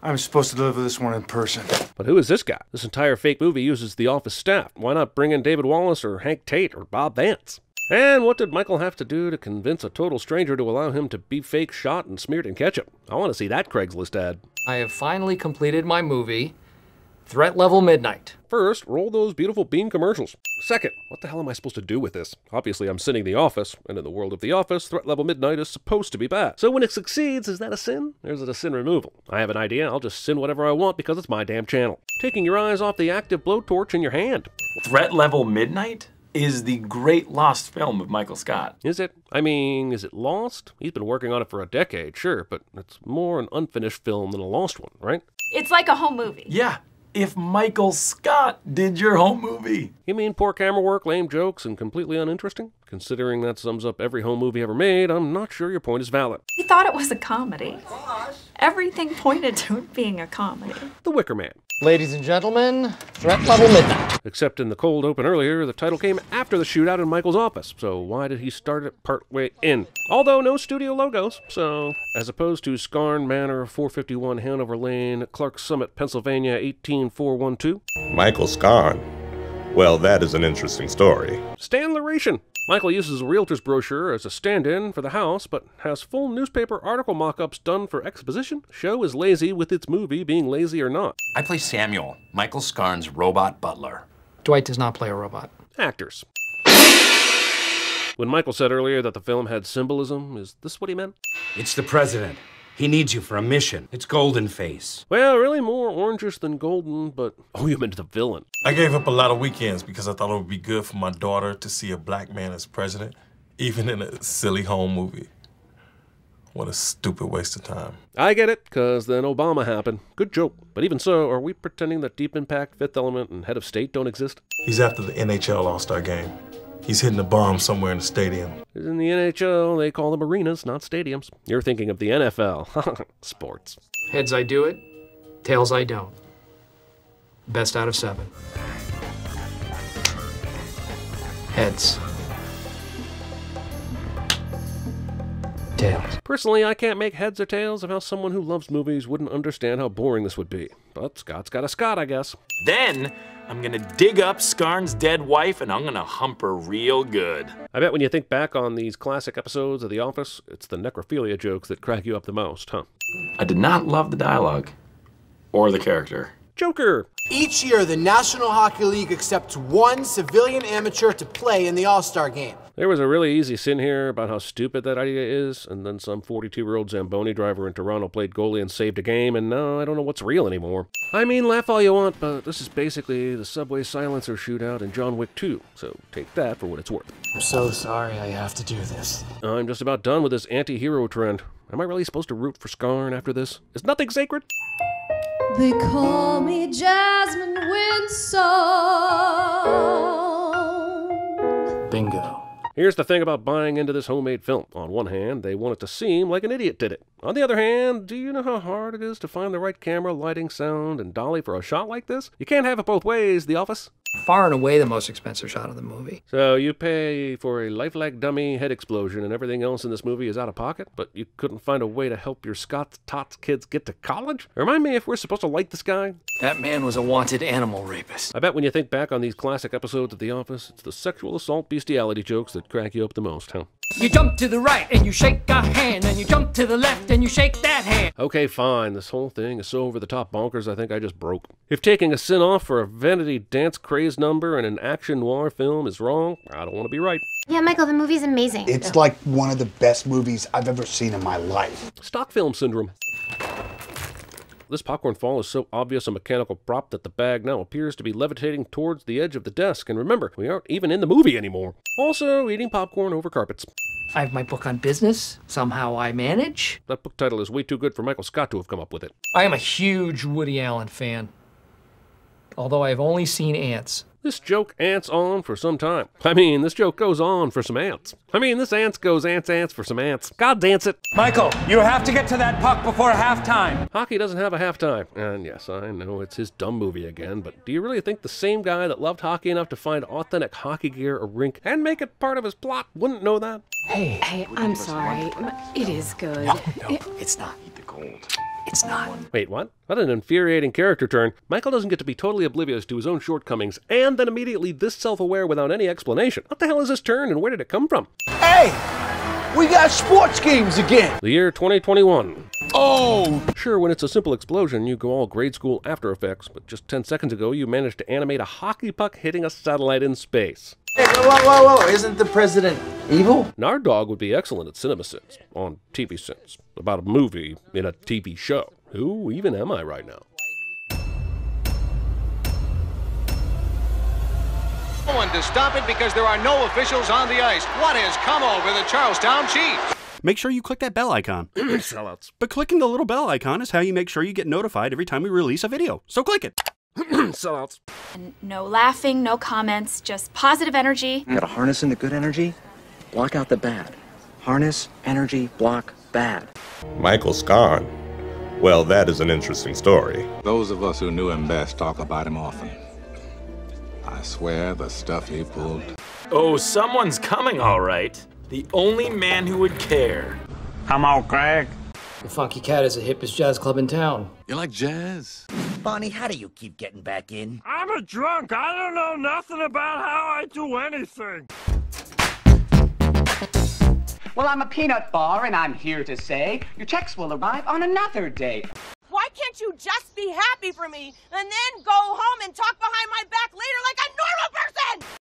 I'm supposed to deliver this one in person. But who is this guy? This entire fake movie uses the office staff. Why not bring in David Wallace or Hank Tate or Bob Vance? And what did Michael have to do to convince a total stranger to allow him to be fake shot and smeared in ketchup? I want to see that Craigslist ad. I have finally completed my movie, Threat Level Midnight. First, roll those beautiful bean commercials. Second, what the hell am I supposed to do with this? Obviously, I'm sinning The Office, and in the world of The Office, Threat Level Midnight is supposed to be bad. So when it succeeds, is that a sin? Or is it a sin removal? I have an idea, I'll just sin whatever I want because it's my damn channel. Taking your eyes off the active blowtorch in your hand. Threat Level Midnight is the great lost film of Michael Scott. Is it? I mean, is it lost? He's been working on it for a decade, sure, but it's more an unfinished film than a lost one, right? It's like a home movie. Yeah, if Michael Scott did your home movie. You mean poor camera work, lame jokes, and completely uninteresting? Considering that sums up every home movie ever made, I'm not sure your point is valid. He thought it was a comedy. Everything pointed to it being a comedy. The Wicker Man. Ladies and gentlemen, Threat Level Midnight. Except in the cold open earlier, the title came after the shootout in Michael's office, so why did he start it partway in? Although no studio logos, so as opposed to Scarn Manor, 451 Hanover Lane, Clark Summit, Pennsylvania, 18412. Michael Scarn. Well, that is an interesting story. Stan Laration. Michael uses a realtor's brochure as a stand-in for the house, but has full newspaper article mock-ups done for exposition. Show is lazy with its movie being lazy or not. I play Samuel, Michael Scarn's robot butler. Dwight does not play a robot. Actors. When Michael said earlier that the film had symbolism, is this what he meant? It's the president. He needs you for a mission. It's Golden Face. Well, really more orangish than golden, but oh, you meant the villain. I gave up a lot of weekends because I thought it would be good for my daughter to see a black man as president, even in a silly home movie. What a stupid waste of time. I get it, because then Obama happened. Good joke. But even so, are we pretending that Deep Impact, Fifth Element, and Head of State don't exist? He's after the NHL All-Star Game. He's hitting a bomb somewhere in the stadium. In the NHL, they call them arenas, not stadiums. You're thinking of the NFL. Sports. Heads, I do it. Tails, I don't. Best out of 7. Heads. Tails. Personally, I can't make heads or tails of how someone who loves movies wouldn't understand how boring this would be. But Scott's got a Scott, I guess. Then I'm gonna dig up Scarn's dead wife and I'm gonna hump her real good. I bet when you think back on these classic episodes of The Office, it's the necrophilia jokes that crack you up the most, huh? I did not love the dialogue or the character. Joker! Each year, the National Hockey League accepts one civilian amateur to play in the All-Star Game. There was a really easy sin here about how stupid that idea is, and then some 42-year-old Zamboni driver in Toronto played goalie and saved a game, and now I don't know what's real anymore. I mean, laugh all you want, but this is basically the subway silencer shootout in John Wick 2, so take that for what it's worth. I'm so sorry I have to do this. I'm just about done with this anti-hero trend. Am I really supposed to root for Scarn after this? Is nothing sacred? They call me Jasmine Winsong. Bingo. Here's the thing about buying into this homemade film. On one hand, they want it to seem like an idiot did it. On the other hand, do you know how hard it is to find the right camera, lighting, sound, and dolly for a shot like this? You can't have it both ways, The Office. Far and away the most expensive shot of the movie. So you pay for a lifelike dummy head explosion and everything else in this movie is out of pocket, but you couldn't find a way to help your Scott's Tots kids get to college? Remind me if we're supposed to like this guy? That man was a wanted animal rapist. I bet when you think back on these classic episodes of The Office, it's the sexual assault bestiality jokes that crack you up the most, huh? You jump to the right and you shake a hand, and you jump to the left and you shake that hand. Okay, fine. This whole thing is so over-the-top bonkers I think I just broke. If taking a sin off for a vanity dance craze number in an action noir film is wrong, I don't want to be right. Yeah, Michael, the movie's amazing. It's like one of the best movies I've ever seen in my life. Stock film syndrome. This popcorn fall is so obvious a mechanical prop that the bag now appears to be levitating towards the edge of the desk. And remember, we aren't even in the movie anymore. Also, eating popcorn over carpets. I have my book on business. Somehow I manage. That book title is way too good for Michael Scott to have come up with it. I am a huge Woody Allen fan, although I have only seen Ants. This joke ants on for some time. I mean, this joke goes on for some ants. I mean, this ants goes ants for some ants. God dance it. Michael, you have to get to that puck before halftime. Hockey doesn't have a halftime. And yes, I know it's his dumb movie again, but do you really think the same guy that loved hockey enough to find authentic hockey gear, a rink, and make it part of his plot wouldn't know that? Hey, I'm sorry. It is good. No, it's not. Eat the gold. it's not. Wait, what? What an infuriating character turn. Michael doesn't get to be totally oblivious to his own shortcomings and then immediately this self-aware without any explanation. What the hell is this turn and where did it come from? Hey! We got sports games again! The year 2021. Oh! Sure, when it's a simple explosion, you go all grade school After Effects, but just 10 seconds ago, you managed to animate a hockey puck hitting a satellite in space. Hey, whoa, isn't the president evil? Nardog would be excellent at CinemaSins, on TVSins, about a movie in a TV show. Who even am I right now? No one to stop it because there are no officials on the ice. What is come over the Charlestown Chiefs? Make sure you click that bell icon. Sellouts. But clicking the little bell icon is how you make sure you get notified every time we release a video. So click it. Sellouts. No laughing, no comments, just positive energy. You gotta harness in the good energy, block out the bad. Harness, energy, block, bad. Michael Scarn. Well, that is an interesting story. Those of us who knew him best talk about him often. I swear the stuff he pulled. Oh, someone's coming, all right. The only man who would care. Come on, Craig. The Funky Cat is the hippest jazz club in town. You like jazz? Bonnie, how do you keep getting back in? I'm a drunk. I don't know nothing about how I do anything. Well, I'm a peanut bar, and I'm here to say your checks will arrive on another day. Why can't you just be happy for me and then go home and talk behind my back later like a normal person?